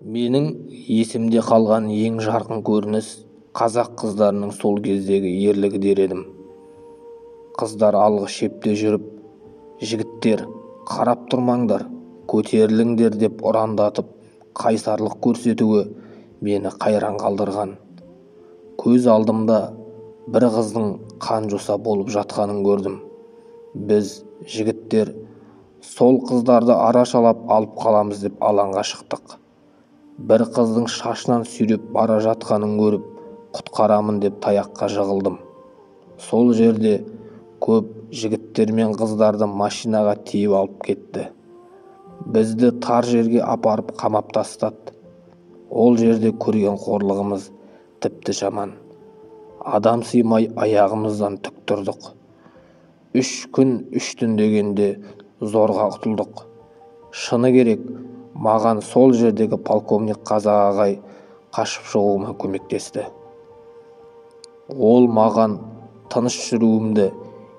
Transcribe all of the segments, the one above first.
Менің есімде қалған ең жарқын көрініс қазақ қыздарының сол кездегі ерлігі дер едім. Қыздар алғы шепте жүріп, жігіттер, қарап тұрмаңдар, көтеріліңдер деп ұрандатып, қайсарлық көрсетуі мені қайран қалдырған. Көз алдымда бір қыздың қан-жоса болып жатқанын көрдім. Біз, жігіттер, сол қыздарды арашалап алып қаламыз деп алаңға шықтық. Бір қыздың шашынан сүйреп бара жатқанын көріп, құтқарамын деп таяққа жығылдым. Сол жерде көп жігіттер мен қыздарды машинаға тиеп алып кетті. Бізді тар жерге апарып қамап тастады. Ол жерде көрген қорлығымыз тіпті жаман. Адам сыймай аяғымыздан тік тұрдық. 3 күн 3 түн дегенде зорға құтылдық. Шыны керек, маған сол жердегі полковник қазақ ағай қашып шығуыма көмектесті. Ол маған тыныш жүруімді,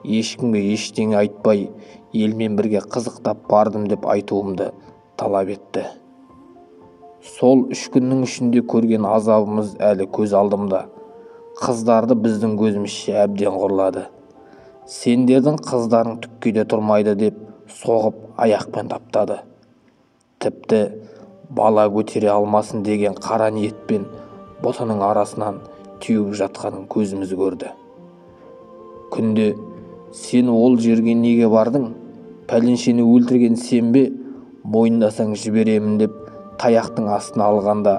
ешкімге ештеңе айтпай, елмен бірге қызықтап бардым деп айтуымды талап етті. Сол 3 күннің ішінде көрген азабымыз әлі көз алдымда. Қыздарды біздің көзімізше әбден қорлады. Сендердің қыздарың түкке тұрмайды деп соғып аяқпен таптады. Тіпті бала көтере алмасын деген қара ниетпен бұтының арасынан теуіп жатқанын көзіміз көрді. Күнде сен ол жерге неге бардың? Пәленшені өлтірген сен бе? Мойындасаң жіберемін деп таяқтың астына алғанда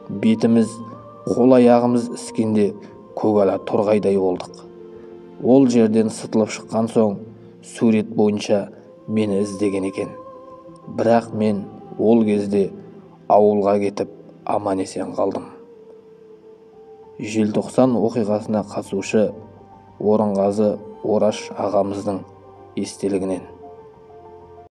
бетіміз, қол-аяғымыз іскенде көгала торғайдай болдық. Ол жерден сытылып шыққан соң сурет бойынша мені іздеген екен. Бірақ мен ол кезде ауылға кетіп аман-есен қалдым. Желтоқсан оқиғасына қатысушы Орынғазы Ораш ағамыздың естелігінен.